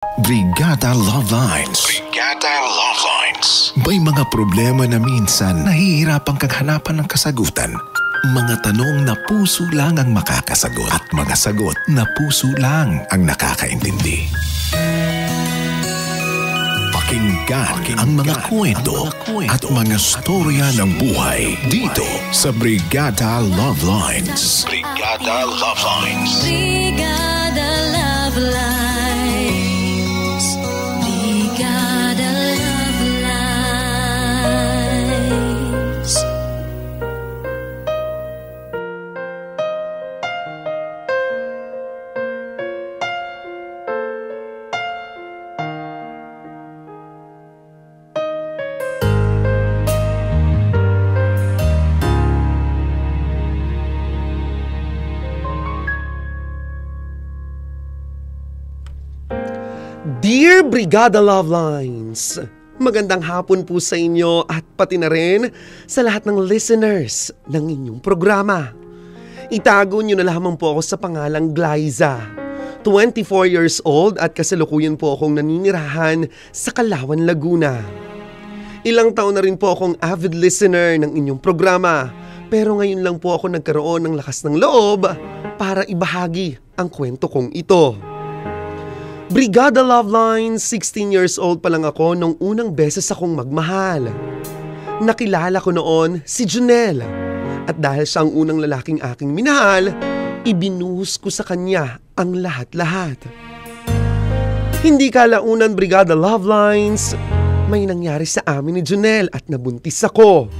Brigada Love Lines. Brigada Love Lines. May mga problema na minsan nahihirapan kang hanapan ng kasagutan. Mga tanong na puso lang ang makakasagot at mga sagot na puso lang ang nakakaintindi. Pakinggan ang mga kwento at mga storya ng buhay dito sa Brigada Love Lines. Brigada Love Lines. Brigada Love Lines. Brigada Love Lines. Dear Brigada Love Lines, magandang hapon po sa inyo at pati na rin sa lahat ng listeners ng inyong programa. Itago nyo na lamang po ako sa pangalang Glyza. 24 years old at kasalukuyan po akong naninirahan sa Calauan, Laguna. Ilang taon na rin po akong avid listener ng inyong programa, pero ngayon lang po ako nagkaroon ng lakas ng loob para ibahagi ang kwento kong ito. Brigada Love Lines, 16 years old pa lang ako nung unang beses akong magmahal. Nakilala ko noon si Junel. At dahil siya ang unang lalaking aking minahal, ibinuhos ko sa kanya ang lahat-lahat. Hindi kalaunan Brigada Love Lines, may nangyari sa amin ni Junel at nabuntis ako.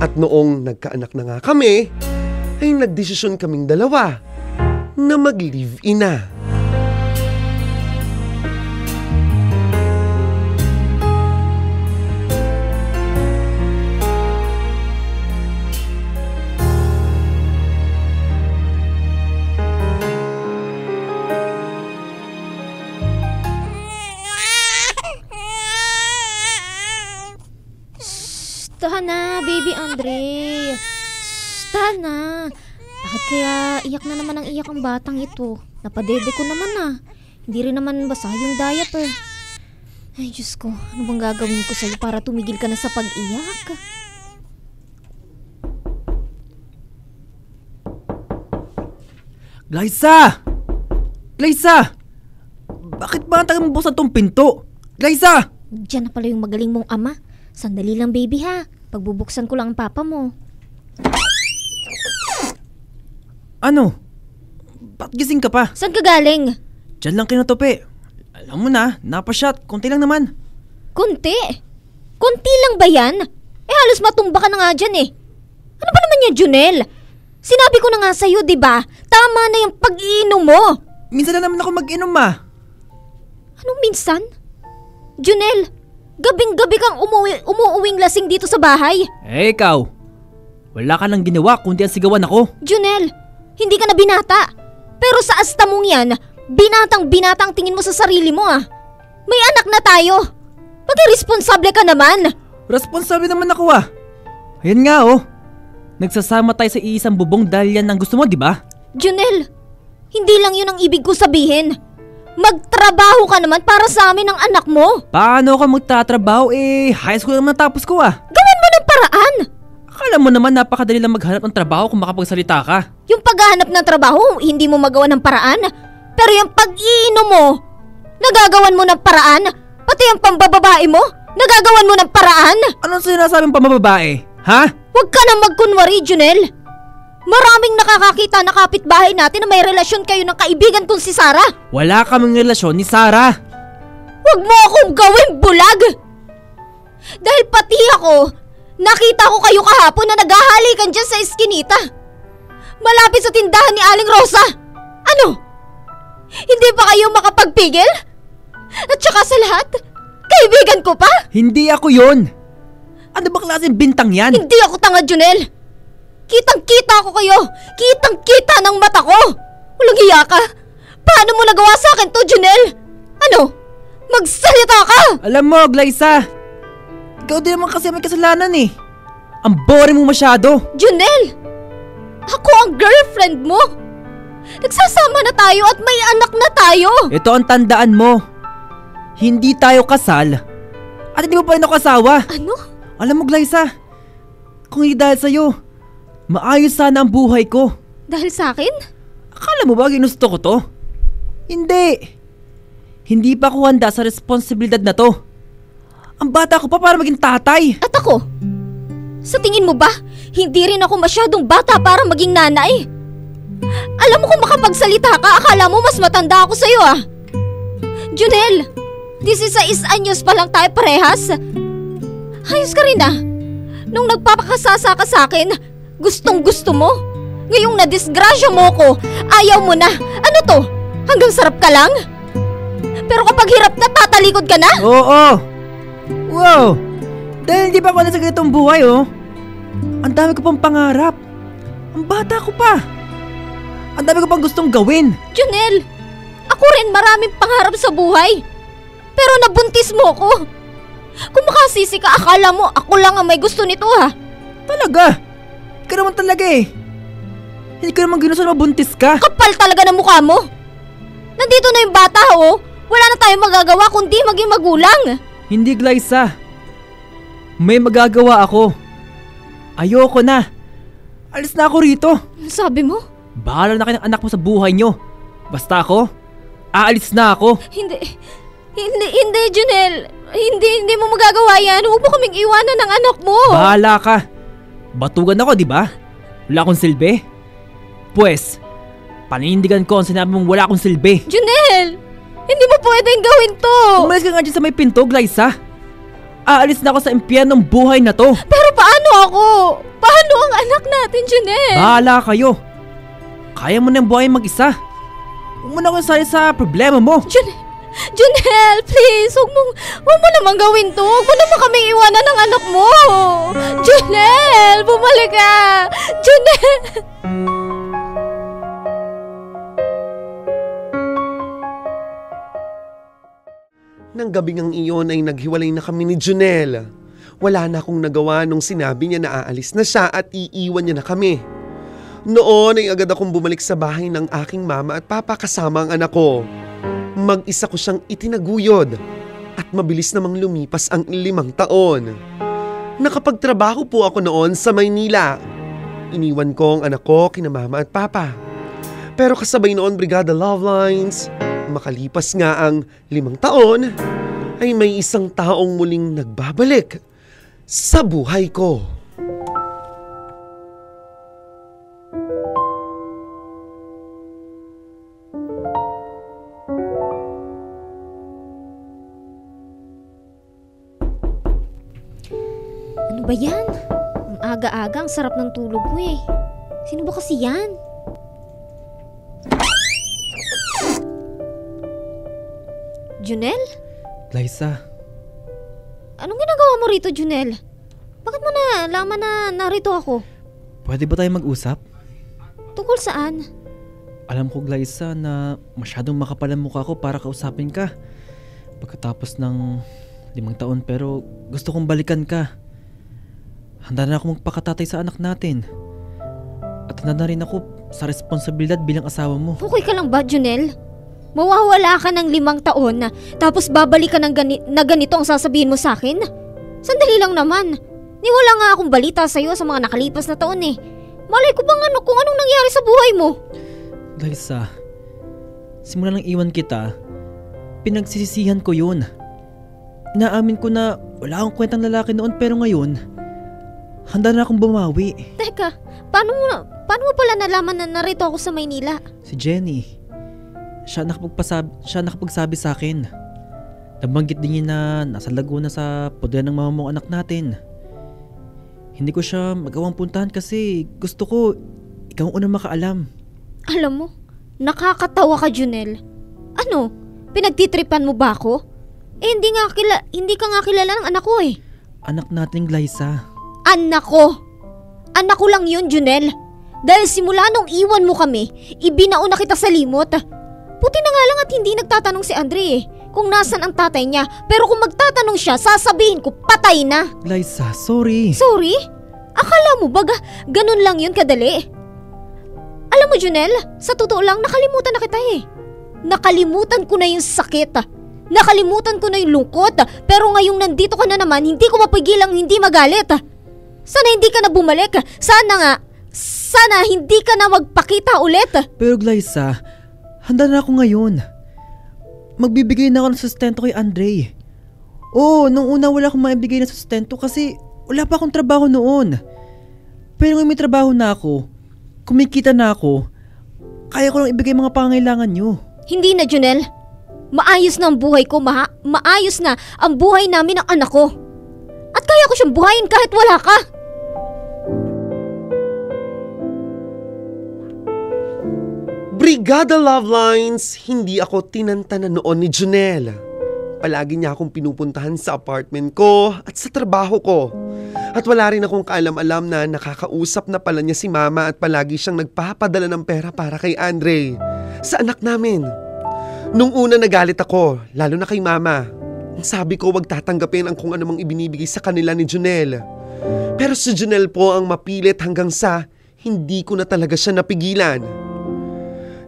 At noong nagkaanak na nga kami, ay nagdesisyon kaming dalawa na mag-live-in na. Tahan na, baby Andre. Tahan na. Bakit kaya iyak na naman ang iyak ang batang ito? Napadede ko naman ah. Hindi rin naman basa yung diaper. Ay, Diyos ko. Ano bang gagawin ko sa'yo para tumigil ka na sa pag-iyak? Glyza! Glyza! Bakit ba ang tagal mo buksan tong pinto? Glyza! Diyan na pala yung magaling mong ama. Sandali lang, baby ha. Pagbubuksan ko lang ang papa mo. Ano? Ba't gising ka pa? Saan ka galing? Diyan lang kinutupi. Alam mo na, napashot. Kunti lang naman. Kunti? Kunti lang ba yan? Eh halos matumba ka na nga dyan eh. Ano ba naman yan, Junel? Sinabi ko na nga sa'yo, diba? Tama na yung pag-iinom mo. Minsan lang naman ako mag-inom ma. Anong minsan? Junel, gabing-gabi kang umuuwing lasing dito sa bahay. Eh ikaw, wala ka nang ginawa kundi ang sigawan ako. Junel, hindi ka na binata. Pero sa asta mong yan, binatang-binatang tingin mo sa sarili mo ah. May anak na tayo. Pag-iresponsable ka naman. Responsable naman ako ah. Ayan nga oh. Nagsasama tayo sa iisang bubong dahil yan ang gusto mo, di ba? Junel, hindi lang yun ang ibig ko sabihin. Magtrabaho ka naman para sa amin ng anak mo. Paano ka magtatrabaho high school naman natapos ko ah. Gawin mo ng paraan. Akala mo naman napakadali lang maghanap ng trabaho kung makapagsalita ka. Yung paghahanap ng trabaho, hindi mo magawa ng paraan. Pero yung pag-iinom mo, nagagawan mo ng paraan. Pati yung pambababae mo, nagagawan mo ng paraan. Anong sinasabing pamababae? Ha? Huwag ka na magkunwari, Junel. Maraming nakakakita na kapitbahay natin na may relasyon kayo ng kaibigan kong si Sarah. Wala kaming relasyon ni Sarah. Huwag mo akong gawin bulag. Dahil pati ako, nakita ko kayo kahapon na naghahalikan dyan sa eskinita. Malapit sa tindahan ni Aling Rosa. Ano? Hindi ba kayo makapagpigil? At saka sa lahat, kaibigan ko pa? Hindi ako yun. Ano ba klaseng bintang yan? Hindi ako tanga, Junel. Kitang-kita ko kayo. Kitang-kita ng mata ko. Walang hiya ka. Paano mo nagawa sa akin to, Junel? Ano? Magsalita ka! Alam mo, Glyza, ikaw din naman kasi may kasalanan eh. Ang boring mo masyado. Junel! Ako ang girlfriend mo. Nagsasama na tayo at may anak na tayo. Ito ang tandaan mo. hindi tayo kasal at hindi mo pa rin ako asawa. Ano? Alam mo, Glyza, kung hindi dahil sa'yo, maayos sana ang buhay ko. Dahil sa akin? Akala mo ba ginusto ko to? Hindi. Hindi pa ako handa sa responsibilidad na to. Ang bata ko pa para maging tatay. At ako? Sa tingin mo ba, hindi rin ako masyadong bata para maging nanay? Alam mo kung makapagsalita ka, akala mo mas matanda ako sa'yo ah. Junel, 16 anyos pa lang tayo parehas. Ayos ka rin ah. Nung nagpapakasasa ka sa akin, gustong gusto mo. Ngayong nadisgrasya mo ko, ayaw mo na. Ano to? Hanggang sarap ka lang? Pero kapag hirap na, tatalikod ka na? Oo. Wow. Dahil hindi pa ako nasa ganitong buhay oh. Ang dami ko pang pangarap. Ang bata ko pa. Ang dami ko pang gustong gawin. Junel, ako rin maraming pangarap sa buhay. Pero nabuntis mo ko. Kung makasisi ka, akala mo ako lang ang may gusto nito ha. Talaga? Ikaw naman talaga eh. Hindi ko naman ginusto na mabuntis ka. Kapal talaga ng mukha mo. Nandito na yung bata oh. Wala na tayong magagawa kundi maging magulang. Hindi, Glyza. May magagawa ako. Ayoko na. Alis na ako rito. Sabi mo? Bahala na kayo ng anak mo sa buhay nyo. Basta ako, aalis na ako. Hindi, Junel. Hindi mo magagawa yan. Huwag mo kaming iwanan ng anak mo. Bahala ka. Batugan ako, di ba? Wala akong silbi. Pwes, paninindigan ko ang sinabi mong wala akong silbi. Junel, hindi mo pwedeng gawin to. Umalis ka nga dyan sa may pinto, Glyza. Aalis na ako sa impyernong buhay na to. Pero paano ako? Paano ang anak natin, Junel? Bahala kayo. Kaya mo na yung buhay mag-isa. Huwag mo na akong sali sa problema mo. Junel, please, huwag mo naman gawin to. Huwag mo naman kaming iwanan ng anak mo. Junel, bumalik ka. Junel. Nang gabing ang iyon ay naghiwalay na kami ni Junel. Wala na akong nagawa nung sinabi niya na aalis na siya at iiwan niya na kami. Noon ay agad akong bumalik sa bahay ng aking mama at papa kasama ang anak ko. Mag-isa ko siyang itinaguyod at mabilis namang lumipas ang 5 taon. Nakapagtrabaho po ako noon sa Maynila. Iniwan ko ang anak ko kina mama at papa. Pero kasabay noon Brigada Love Lines. Makalipas nga ang 5 taon, ay may isang taong muling nagbabalik sa buhay ko. Ano ba yan? Ang aga-aga, ang sarap ng tulog ko eh. Sino ba kasi yan? Junel? Glyza. Anong ginagawa mo rito, Junel? Bakit mo na laman na narito ako? Pwede ba tayo mag-usap? Tungkol saan? Alam ko, Glyza, na masyadong makapal ang mukha ko para kausapin ka. Pagkatapos ng 5 taon, pero gusto kong balikan ka. Handa na ako magpakatatay sa anak natin. At handa na rin ako sa responsibilidad bilang asawa mo. Okay ka lang ba, Junel? Mawawala ka ng 5 taon na tapos babalik ka ng ganito ang sasabihin mo sa akin? Sandali lang naman. Wala nga akong balita sa'yo sa mga nakalipas na taon eh. Malay ko bang kung anong nangyari sa buhay mo? Glyza, simula nang iwan kita, pinagsisisihan ko yun. Inaamin ko na wala akong kwentang lalaki noon pero ngayon, handa na akong bumawi. Teka, paano mo pala nalaman na narito ako sa Maynila? Si Jenny. Siya nakapagsabi sa akin. Nabanggit din niya na nasa Laguna sa poder ng mama mong anak natin. Hindi ko siya magawang puntahan kasi gusto ko ikaw ang unang makaalam. Alam mo, nakakatawa ka, Junel. Ano? Pinagtitripan mo ba ako? Hindi ka nga kilala ng anak ko eh. Anak natin, Glyza. Anak ko! Anak ko lang yun, Junel. Dahil simula nung iwan mo kami, ibinaon na kita sa limot. Puti na nga lang at hindi nagtatanong si Andre eh, kung nasan ang tatay niya. Pero kung magtatanong siya, sasabihin ko patay na. Glyza, sorry. Sorry? Akala mo baga ganun lang yun kadali? Alam mo, Junel, sa totoo lang nakalimutan na kita eh. Nakalimutan ko na yung sakit Nakalimutan ko na yung lungkot, pero ngayong nandito ka na naman, hindi ko mapigilang hindi magalit. Sana hindi ka na bumalik. Sana hindi ka na magpakita ulit. Pero Glyza, handa na ako ngayon. Magbibigay na ako ng sustento kay Andre. Oo, nung una wala akong maibigay na sustento kasi wala pa akong trabaho noon. Pero ngayon may trabaho na ako, kumikita na ako, kaya ko lang ibigay mga pangangailangan nyo. Hindi na, Junel. Maayos na ang buhay ko, maayos na ang buhay namin ng anak ko. At kaya ko siyang buhayin kahit wala ka. Brigada Love Lines, hindi ako tinantanan noon ni Junel. Palagi niya akong pinupuntahan sa apartment ko at sa trabaho ko. At wala rin akong kaalam-alam na nakakausap na pala niya si Mama at palagi siyang nagpapadala ng pera para kay Andre, sa anak namin. Nung una nagalit ako, lalo na kay Mama. Sabi ko wag tatanggapin ang kung anumang ibinibigay sa kanila ni Junel. Pero si Junel po ang mapilit hanggang sa hindi ko na talaga siya napigilan.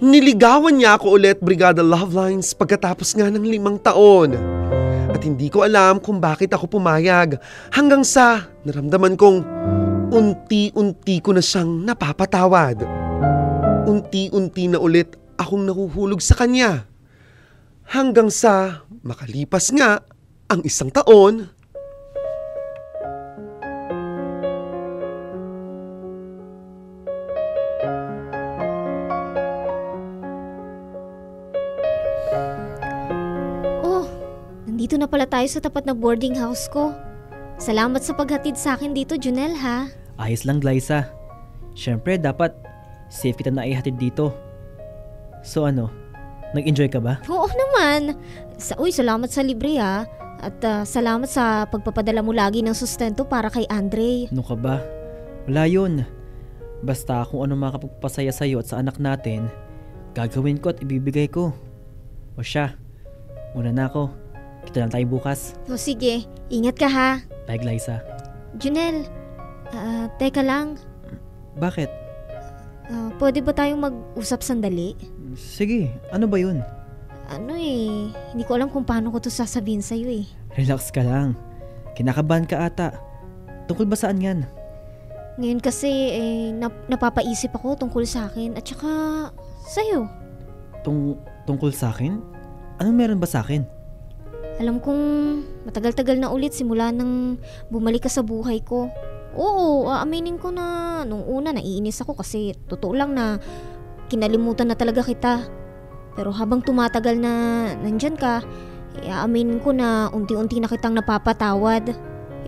Niligawan niya ako ulit, Brigada Love Lines, pagkatapos nga ng 5 taon. At hindi ko alam kung bakit ako pumayag hanggang sa naramdaman kong unti-unti ko na siyang napapatawad. Unti-unti na ulit akong nahuhulog sa kanya. Hanggang sa makalipas nga ang 1 taon. Oh, nandito na pala tayo sa tapat ng boarding house ko. Salamat sa paghatid sa akin dito, Junel, ha? Ayos lang, Glyza. Siyempre, dapat safe kita na ihatid dito. So ano, nag-enjoy ka ba? Oo naman. Salamat sa libre, ha? At salamat sa pagpapadala mo lagi ng sustento para kay Andre. Ano ka ba? Wala yun. Basta kung ano makapagpasaya sa'yo at sa anak natin, gagawin ko at ibibigay ko. O siya, muna na ako. Kita lang tayo bukas. O sige, ingat ka, ha? Bye, Glyza. Junel, teka lang. Bakit? Pwede ba tayong mag-usap sandali? Sige, ano ba yun? Hindi ko alam kung paano ko to sasabihin sa'yo eh. Relax ka lang. Kinakabahan ka ata. Tungkol ba saan yan? Ngayon kasi napapaisip ako tungkol sa akin at saka sa'yo. Tungkol sa akin? Anong meron ba sa akin? Alam kong matagal-tagal na ulit simula nang bumalik ka sa buhay ko. Oo, aaminin ko na nung una naiinis ako kasi totoo lang na kinalimutan na talaga kita. Pero habang tumatagal na nandyan ka, aaminin ko na unti-unti na kitang napapatawad.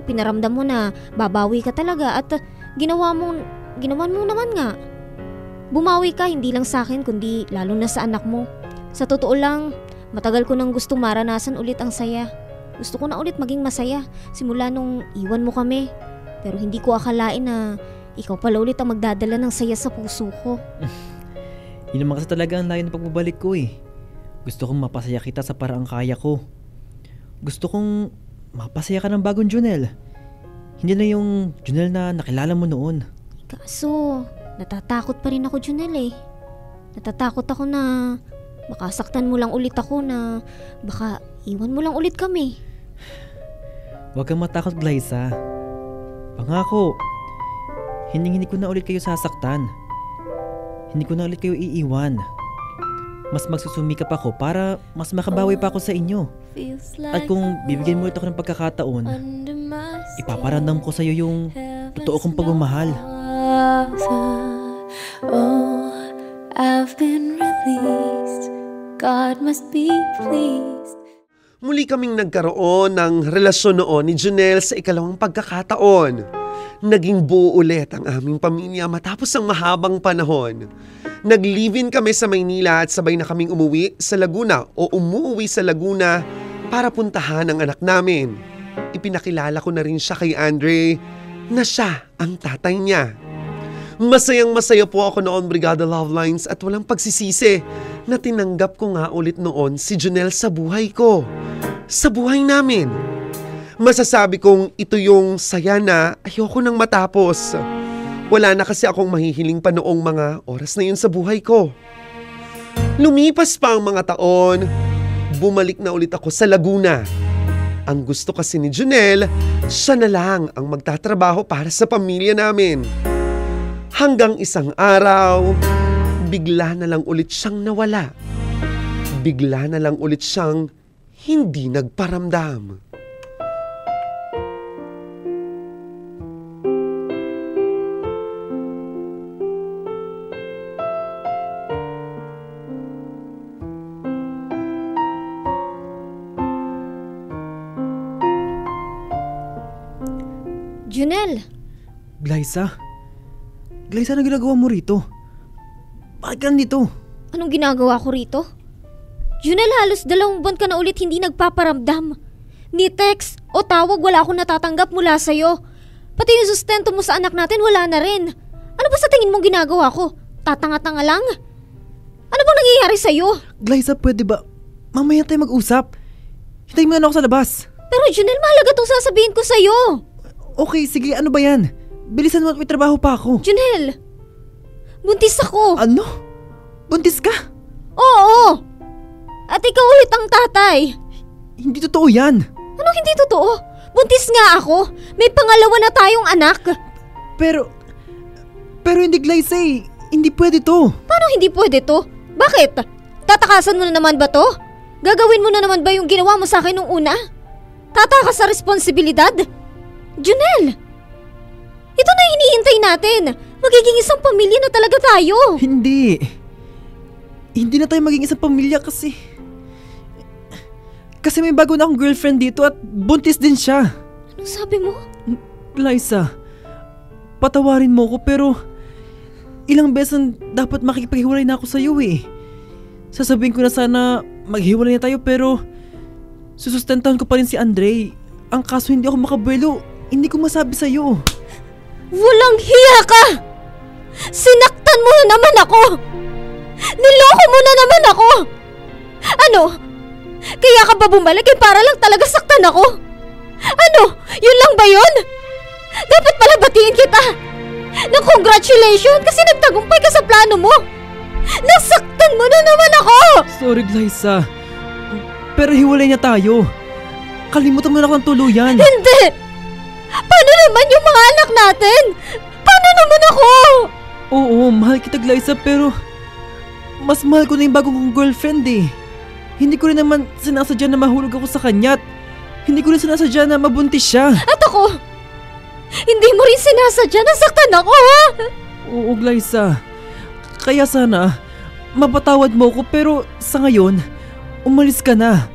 Ipinaramdam mo na babawi ka talaga at ginawan mo naman nga. Bumawi ka hindi lang sa akin kundi lalo na sa anak mo. Sa totoo lang, matagal ko nang gustong maranasan ulit ang saya. Gusto ko na ulit maging masaya simula nung iwan mo kami. Pero hindi ko akalain na ikaw pala ulit ang magdadala ng saya sa puso ko. Yun naman kasi talaga ang layo ng pagbabalik ko eh. Gusto kong mapasaya kita sa paraang kaya ko. Gusto kong mapasaya ka ng bagong Junel. Hindi na yung Junel na nakilala mo noon. Kaso, natatakot pa rin ako, Junel eh. Natatakot ako na makasaktan mo lang ulit ako na baka iwan mo lang ulit kami. Huwag kang matakot, Glyza. Pangako, hindi ko na ulit kayo sasaktan. Hindi ko na ulit kayo iiwan. Mas magsusumikap ako para mas makabawi pa ako sa inyo. At kung bibigyan mo ulit ako ng pagkakataon, ipaparamdam ko sa iyo yung totoo kong pagmamahal. Oh, I've been released. God must be pleased. Muli kaming nagkaroon ng relasyon noon ni Junel sa 2nd pagkakataon. Naging buo ulit ang aming pamilya matapos ang mahabang panahon. Nag-live-in kami sa Maynila at sabay na kaming umuwi sa Laguna para puntahan ang anak namin. Ipinakilala ko na rin siya kay Andre na siya ang tatay niya. Masayang-masaya po ako noon, Brigada Love Lines, at walang pagsisisi na tinanggap ko nga ulit noon si Junel sa buhay ko. Sa buhay namin. Masasabi kong ito yung saya na ayoko nang matapos. Wala na kasi akong mahihiling pa noong mga oras na yun sa buhay ko. Lumipas pa ang mga taon, bumalik na ulit ako sa Laguna. Ang gusto kasi ni Junel, siya na lang ang magtatrabaho para sa pamilya namin. Hanggang isang araw, bigla na lang ulit siyang nawala. Bigla na lang ulit siyang hindi nagparamdam. Junel! Glyza? Glyza, ano ginagawa mo rito? Bakit ka nandito? Anong ginagawa ko rito? Junel, halos 2 buwan ka na ulit hindi nagpaparamdam. Ni text o tawag wala akong natatanggap mula sa'yo. Pati yung sustento mo sa anak natin wala na rin. Ano ba sa tingin mong ginagawa ko? Tatanga-tanga lang? Ano bang nangyayari sa'yo? Glyza, pwede ba? Mamaya tayo mag-usap. Hintayin mo na ako sa labas. Pero Junel, mahalaga tong sasabihin ko sa'yo. Okay, sige, ano ba yan? Bilisan mo at may trabaho pa ako. Junel, buntis ako. Ano? Buntis ka? Oo. At ikaw ulit ang tatay. Hindi totoo yan. Anong hindi totoo? Buntis nga ako. May pangalawa na tayong anak. Pero hindi, Glyza eh. Hindi pwede to. Paano hindi pwede to? Bakit? Tatakasan mo na naman ba to? Gagawin mo na naman ba yung ginawa mo sa akin nung una? Tatakas sa responsibilidad? Junel! Ito na hinihintay natin. Magiging isang pamilya na talaga tayo. Hindi. Hindi na tayo maging isang pamilya kasi may bago na akong girlfriend dito at buntis din siya. Anong sabi mo? Glyza, patawarin mo ko pero ilang beses dapat makikipaghiwalay na ako sa iyo eh. Sasabihin ko na sana maghiwalay na tayo pero susustentahan ko pa rin si Andre. Ang kaso hindi ako makabuelo. Hindi ko masabi sa iyo. Walang hiya ka! Sinaktan mo na naman ako! Niloko mo na naman ako! Ano? Kaya ka ba bumalik para lang talaga saktan ako? Ano? Yun lang ba yun? Dapat pala batiin kita ng congratulations kasi nagtagumpay ka sa plano mo! Nasaktan mo na naman ako! Sorry, Glyza. Pero hiwalay niya tayo. Kalimutan mo na ako ng tuluyan. Hindi! Paano naman yung mga anak natin? Paano naman ako? Oo, mahal kita, Glyza, pero mas mahal ko na yung bagong kong girlfriend eh. Hindi ko rin naman sinasadya na mahulog ako sa kanya at hindi ko rin sinasadya na mabuntis siya. At ako? Hindi mo rin sinasadya na saktan ako, ha? Oo, Glyza. Kaya sana mapatawad mo ko pero sa ngayon, umalis ka na.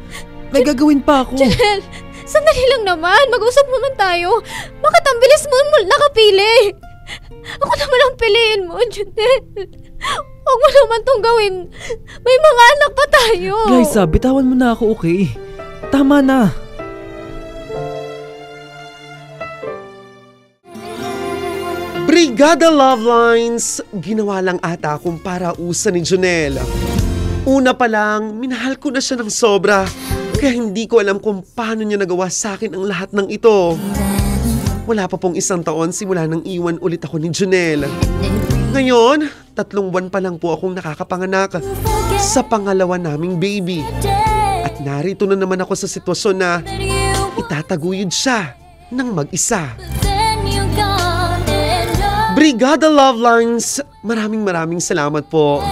May gagawin pa ako. Janelle, sandali lang naman. Mag-usap naman tayo. Bakit ang bilis mo nakapili? Ako naman ang piliin mo, Janelle. Huwag mo naman tong gawin. May mga anak pa tayo. Glyza, bitawan mo na ako, okay? Tama na. Brigada Love Lines, ginawa lang ata akong parausan ni Junel. Una pa lang, minahal ko na siya ng sobra. Kaya hindi ko alam kung paano niya nagawa sa akin ang lahat ng ito. Wala pa pong 1 taon simula nang iwan ulit ako ni Junel. Ngayon, 3 buwan pa lang po akong nakakapanganak sa pangalawa naming baby. At narito na naman ako sa sitwasyon na itataguyod siya ng mag-isa. Brigada Love Lines, maraming salamat po.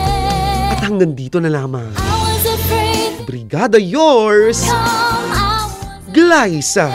At hanggang dito na lamang. Brigada yours, Glyza.